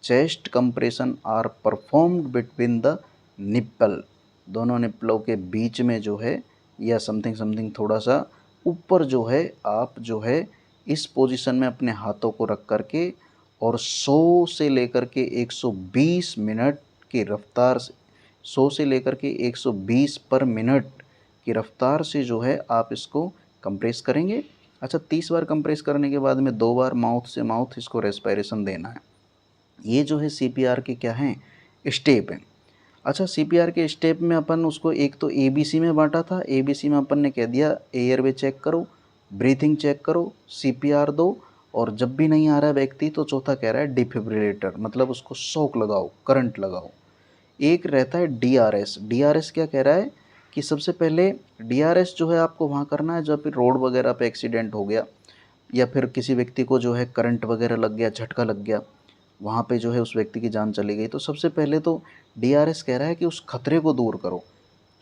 chest compression are performed between the nipple, दोनों निप्पलों के बीच में जो है, या समथिंग समथिंग थोड़ा सा ऊपर जो है, आप जो है इस पोजीशन में अपने हाथों को रख करके और 100 से लेकर के 120 मिनट की रफ्तार से, 100 से लेकर के 120 पर मिनट की रफ्तार से जो है आप इसको कंप्रेस करेंगे। अच्छा, 30 बार कंप्रेस करने के बाद में 2 बार माउथ से माउथ इसको रेस्पिरेशन देना है। ये जो है सीपीआर के क्या हैं, स्टेप हैं। अच्छा, सीपीआर के स्टेप में अपन उसको एक तो एबीसी में बांटा था। एबीसी में अपन ने कह दिया एयरवे चेक करो, ब्रीथिंग चेक करो, सीपीआर दो, और जब भी नहीं आ रहा है व्यक्ति तो चौथा कह रहा है डिफिब्रिलेटर, मतलब उसको शॉक लगाओ, करंट लगाओ। एक रहता है डीआरएस। डीआरएस क्या कह रहा है कि सबसे पहले डीआरएस जो है आपको वहाँ करना है जब रोड वगैरह पे एक्सीडेंट हो गया या फिर किसी व्यक्ति को जो है करंट वगैरह लग गया, झटका लग गया, वहाँ पे जो है उस व्यक्ति की जान चली गई, तो सबसे पहले तो डीआरएस कह रहा है कि उस खतरे को दूर करो।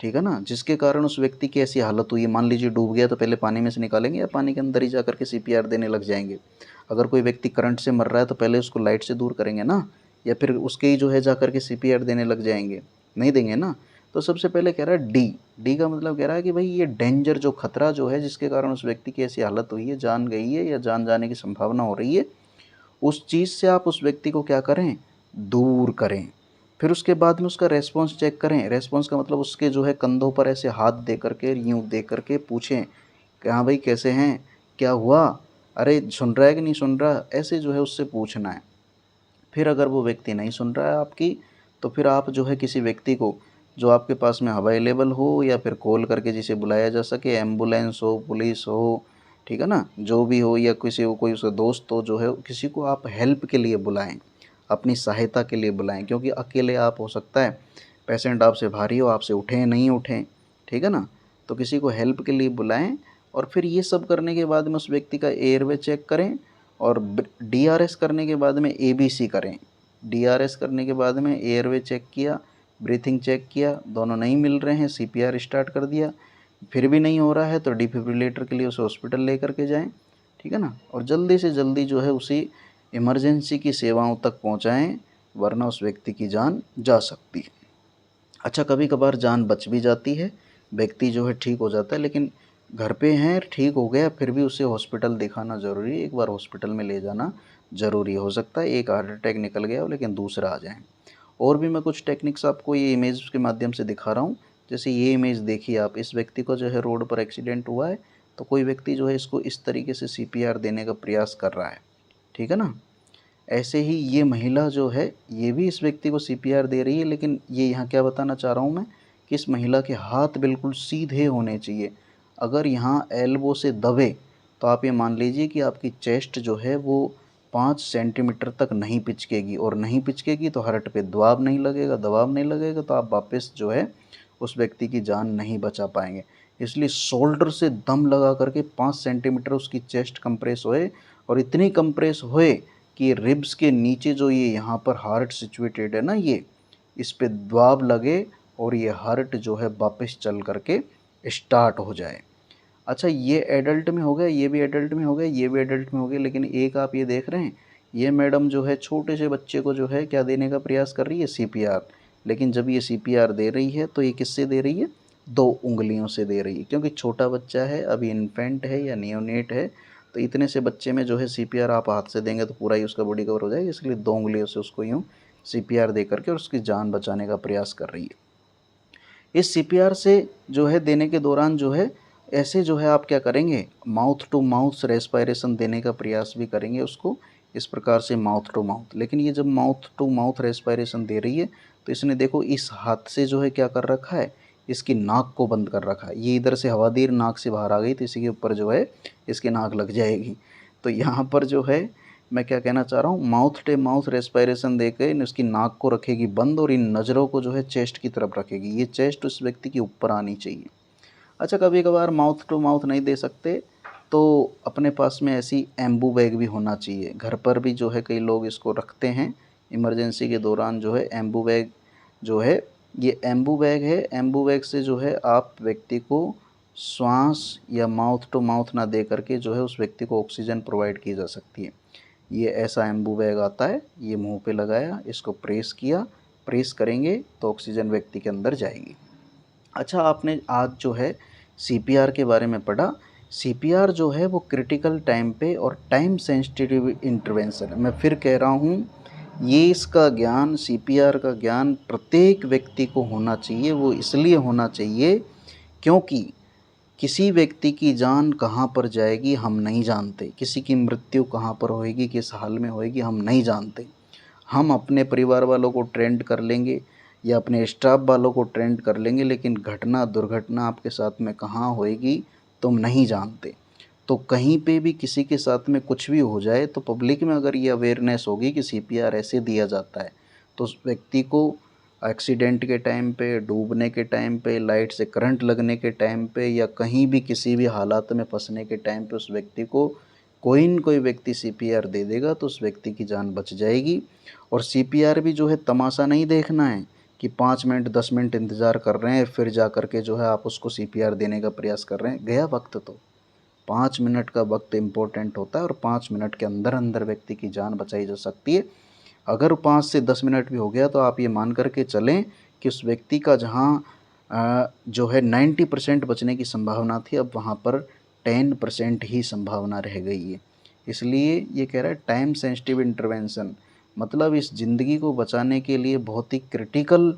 ठीक है ना, जिसके कारण उस व्यक्ति की ऐसी हालत हुई है, मान लीजिए डूब गया तो पहले पानी में से निकालेंगे या पानी के अंदर ही जा करके सीपीआर देने लग जाएंगे। अगर कोई व्यक्ति करंट से मर रहा है तो पहले उसको लाइट से दूर करेंगे ना, या फिर उसके ही जो है जा करके सीपीआर देने लग जाएंगे, नहीं देंगे ना। तो सबसे पहले कह रहा है डी। डी का मतलब कह रहा है कि भाई ये डेंजर, जो खतरा जो है जिसके कारण उस व्यक्ति की ऐसी हालत हुई है, जान गई है या जान जाने की संभावना हो रही है, उस चीज़ से आप उस व्यक्ति को क्या करें, दूर करें। फिर उसके बाद में उसका रेस्पॉन्स चेक करें। रेस्पॉन्स का मतलब उसके जो है कंधों पर ऐसे हाथ दे करके, यूँ दे करके पूछें कि हाँ भाई कैसे हैं, क्या हुआ, अरे सुन रहा है कि नहीं सुन रहा, ऐसे जो है उससे पूछना है। फिर अगर वो व्यक्ति नहीं सुन रहा है आपकी, तो फिर आप जो है किसी व्यक्ति को जो आपके पास में अवेलेबल हो या फिर कॉल करके जिसे बुलाया जा सके, एम्बुलेंस हो, पुलिस हो, ठीक है ना, जो भी हो, या किसी को कोई उसका दोस्त हो, जो है किसी को आप हेल्प के लिए बुलाएं, अपनी सहायता के लिए बुलाएं, क्योंकि अकेले आप हो सकता है पेशेंट आपसे भारी हो, आपसे उठें नहीं उठें, ठीक है ना, तो किसी को हेल्प के लिए बुलाएं। और फिर ये सब करने के बाद में उस व्यक्ति का एयरवे चेक करें और डीआरएस करने के बाद में एबीसी करें। डीआरएस करने के बाद में एयरवे चेक किया, ब्रीथिंग चेक किया, दोनों नहीं मिल रहे हैं, सीपीआर स्टार्ट कर दिया, फिर भी नहीं हो रहा है तो डिफिब्रिलेटर के लिए उसे हॉस्पिटल लेकर के जाएं, ठीक है ना, और जल्दी से जल्दी जो है उसी इमरजेंसी की सेवाओं तक पहुंचाएं, वरना उस व्यक्ति की जान जा सकती है। अच्छा, कभी कभार जान बच भी जाती है, व्यक्ति जो है ठीक हो जाता है, लेकिन घर पे हैं, ठीक हो गया, फिर भी उसे हॉस्पिटल दिखाना ज़रूरी है, एक बार हॉस्पिटल में ले जाना ज़रूरी हो सकता है। एक हार्ट अटैक निकल गया हो लेकिन दूसरा आ जाए। और भी मैं कुछ टेक्निक्स आपको ये इमेज के माध्यम से दिखा रहा हूँ। जैसे ये इमेज देखिए आप, इस व्यक्ति को जो है रोड पर एक्सीडेंट हुआ है, तो कोई व्यक्ति जो है इसको इस तरीके से सीपीआर देने का प्रयास कर रहा है, ठीक है ना। ऐसे ही ये महिला जो है ये भी इस व्यक्ति को सीपीआर दे रही है, लेकिन ये यहाँ क्या बताना चाह रहा हूँ मैं कि इस महिला के हाथ बिल्कुल सीधे होने चाहिए। अगर यहाँ एल्बो से दबे तो आप ये मान लीजिए कि आपकी चेस्ट जो है वो 5 सेंटीमीटर तक नहीं पिचकेगी, और नहीं पिचकेगी तो हार्ट पे दबाव नहीं लगेगा, दबाव नहीं लगेगा तो आप वापस जो है उस व्यक्ति की जान नहीं बचा पाएंगे। इसलिए शोल्डर से दम लगा करके 5 सेंटीमीटर उसकी चेस्ट कंप्रेस होए, और इतनी कंप्रेस होए कि रिब्स के नीचे जो ये यहाँ पर हार्ट सिचुएटेड है ना, ये इस पे दबाव लगे और ये हार्ट जो है वापस चल करके स्टार्ट हो जाए। अच्छा, ये एडल्ट में हो गया, ये भी एडल्ट में हो गया, ये भी एडल्ट में हो गया, लेकिन एक आप ये देख रहे हैं, ये मैडम जो है छोटे से बच्चे को जो है क्या देने का प्रयास कर रही है, सीपीआर। लेकिन जब ये सीपीआर दे रही है तो ये किससे दे रही है, 2 उंगलियों से दे रही है, क्योंकि छोटा बच्चा है, अभी इन्फेंट है या नियोनेट है, तो इतने से बच्चे में जो है सीपीआर आप हाथ से देंगे तो पूरा ही उसका बॉडी कवर हो जाएगा, इसलिए 2 उंगलियों से उसको यूँ सीपीआर दे करके और उसकी जान बचाने का प्रयास कर रही है। इस सीपीआर से जो है देने के दौरान जो है ऐसे जो है आप क्या करेंगे, माउथ टू माउथ रेस्पायरेशन देने का प्रयास भी करेंगे उसको, इस प्रकार से माउथ टू माउथ। लेकिन ये जब माउथ टू माउथ रेस्पायरेशन दे रही है तो इसने देखो इस हाथ से जो है क्या कर रखा है, इसकी नाक को बंद कर रखा है। ये इधर से हवा दी नाक से बाहर आ गई तो इसी के ऊपर जो है इसकी नाक लग जाएगी। तो यहाँ पर जो है मैं क्या कहना चाह रहा हूँ, माउथ टू माउथ रेस्पायरेशन देकर उसकी नाक को रखेगी बंद और इन नज़रों को जो है चेस्ट की तरफ रखेगी। ये चेस्ट उस व्यक्ति के ऊपर आनी चाहिए। अच्छा, कभी कभार माउथ टू माउथ नहीं दे सकते तो अपने पास में ऐसी एम्बू बैग भी होना चाहिए। घर पर भी जो है कई लोग इसको रखते हैं, इमरजेंसी के दौरान जो है एम्बू बैग जो है, ये एम्बू बैग है। एम्बू बैग से जो है आप व्यक्ति को श्वास या माउथ टू माउथ ना दे करके जो है उस व्यक्ति को ऑक्सीजन प्रोवाइड की जा सकती है। ये ऐसा एम्बू बैग आता है, ये मुंह पे लगाया, इसको प्रेस किया, प्रेस करेंगे तो ऑक्सीजन व्यक्ति के अंदर जाएगी। अच्छा, आपने आज जो है सीपीआर के बारे में पढ़ा। सीपीआर जो है वो क्रिटिकल टाइम पे और टाइम सेंसिटिव इंटरवेंशन है। मैं फिर कह रहा हूँ, ये इसका ज्ञान, सीपीआर का ज्ञान प्रत्येक व्यक्ति को होना चाहिए। वो इसलिए होना चाहिए क्योंकि किसी व्यक्ति की जान कहाँ पर जाएगी हम नहीं जानते, किसी की मृत्यु कहाँ पर होएगी, किस हाल में होएगी हम नहीं जानते। हम अपने परिवार वालों को ट्रेंड कर लेंगे या अपने स्टाफ वालों को ट्रेंड कर लेंगे, लेकिन घटना दुर्घटना आपके साथ में कहाँ होएगी तुम नहीं जानते। तो कहीं पे भी किसी के साथ में कुछ भी हो जाए तो पब्लिक में अगर ये अवेयरनेस होगी कि सीपीआर ऐसे दिया जाता है, तो उस व्यक्ति को एक्सीडेंट के टाइम पे, डूबने के टाइम पे, लाइट से करंट लगने के टाइम पे, या कहीं भी किसी भी हालात में फंसने के टाइम पे उस व्यक्ति को कोई न कोई व्यक्ति सीपीआर दे देगा तो उस व्यक्ति की जान बच जाएगी। और सीपीआर भी जो है तमाशा नहीं देखना है कि 5 मिनट 10 मिनट इंतज़ार कर रहे हैं फिर जा कर के जो है आप उसको सीपीआर देने का प्रयास कर रहे हैं। गया वक्त। तो 5 मिनट का वक्त इम्पोर्टेंट होता है और 5 मिनट के अंदर अंदर व्यक्ति की जान बचाई जा सकती है। अगर 5 से 10 मिनट भी हो गया तो आप ये मान कर के चलें कि उस व्यक्ति का जहाँ जो है 90% बचने की संभावना थी, अब वहाँ पर 10% ही संभावना रह गई है। इसलिए ये कह रहा है टाइम सेंसिटिव इंटरवेंशन, मतलब इस ज़िंदगी को बचाने के लिए बहुत ही क्रिटिकल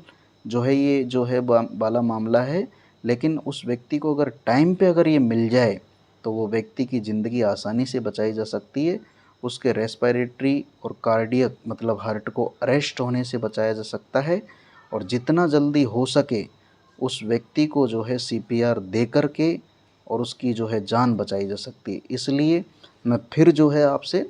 जो है ये जो है वाला मामला है। लेकिन उस व्यक्ति को अगर टाइम पे अगर ये मिल जाए तो वो व्यक्ति की ज़िंदगी आसानी से बचाई जा सकती है। उसके रेस्पिरेटरी और कार्डियक मतलब हार्ट को अरेस्ट होने से बचाया जा सकता है, और जितना जल्दी हो सके उस व्यक्ति को जो है सीपीआर दे कर के और उसकी जो है जान बचाई जा सकती है। इसलिए मैं फिर जो है आपसे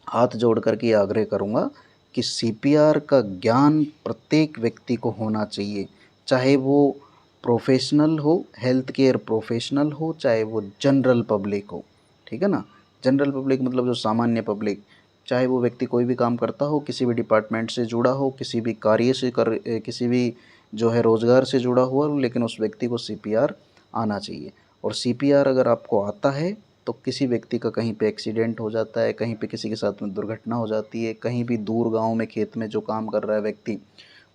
हाथ जोड़ कर के आग्रह करूँगा कि सीपीआर का ज्ञान प्रत्येक व्यक्ति को होना चाहिए, चाहे वो प्रोफेशनल हो, हेल्थ केयर प्रोफेशनल हो, चाहे वो जनरल पब्लिक हो, ठीक है ना। जनरल पब्लिक मतलब जो सामान्य पब्लिक, चाहे वो व्यक्ति कोई भी काम करता हो, किसी भी डिपार्टमेंट से जुड़ा हो, किसी भी कार्य से किसी भी जो है रोज़गार से जुड़ा हुआ, लेकिन उस व्यक्ति को सीपीआर आना चाहिए। और सीपीआर अगर आपको आता है तो किसी व्यक्ति का कहीं पे एक्सीडेंट हो जाता है, कहीं पे किसी के साथ में दुर्घटना हो जाती है, कहीं भी दूर गांव में खेत में जो काम कर रहा है व्यक्ति,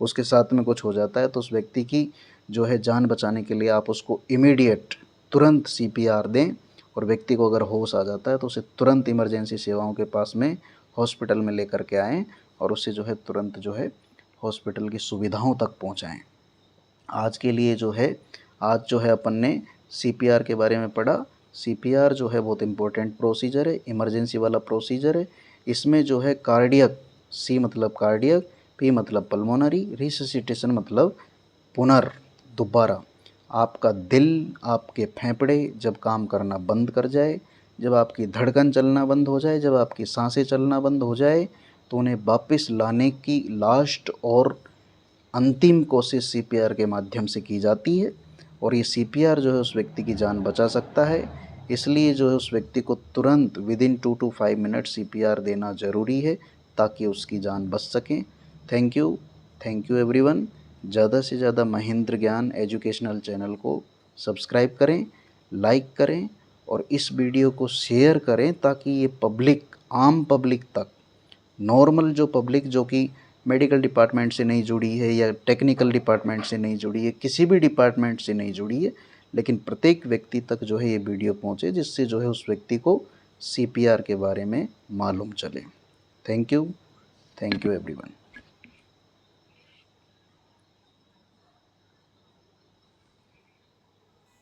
उसके साथ में कुछ हो जाता है, तो उस व्यक्ति की जो है जान बचाने के लिए आप उसको इमीडिएट तुरंत सीपीआर दें। और व्यक्ति को अगर होश आ जाता है तो उसे तुरंत इमरजेंसी सेवाओं के पास में हॉस्पिटल में लेकर के आएँ और उससे जो है तुरंत जो है हॉस्पिटल की सुविधाओं तक पहुँचाएँ। आज के लिए जो है, आज जो है अपन ने सीपीआर के बारे में पढ़ा। सीपीआर जो है बहुत इम्पोर्टेंट प्रोसीजर है, इमरजेंसी वाला प्रोसीजर है। इसमें जो है कार्डियक, सी मतलब कार्डियक, पी मतलब पल्मोनरी, रिससिटेशन मतलब दोबारा आपका दिल, आपके फेफड़े जब काम करना बंद कर जाए, जब आपकी धड़कन चलना बंद हो जाए, जब आपकी सांसें चलना बंद हो जाए, तो उन्हें वापस लाने की लास्ट और अंतिम कोशिश सीपीआर के माध्यम से की जाती है। और ये सीपीआर जो है उस व्यक्ति की जान बचा सकता है। इसलिए जो है उस व्यक्ति को तुरंत विदिन 2 to 5 मिनट सीपीआर देना ज़रूरी है ताकि उसकी जान बच सके। Thank you everyone. ज़्यादा से ज़्यादा महेंद्र ज्ञान एजुकेशनल चैनल को सब्सक्राइब करें, लाइक करें और इस वीडियो को शेयर करें ताकि ये पब्लिक, आम पब्लिक तक, नॉर्मल जो पब्लिक जो कि मेडिकल डिपार्टमेंट से नहीं जुड़ी है या टेक्निकल डिपार्टमेंट से नहीं जुड़ी है, किसी भी डिपार्टमेंट से नहीं जुड़ी है, लेकिन प्रत्येक व्यक्ति तक जो है ये वीडियो पहुंचे, जिससे जो है उस व्यक्ति को सीपीआर के बारे में मालूम चले। Thank you everyone.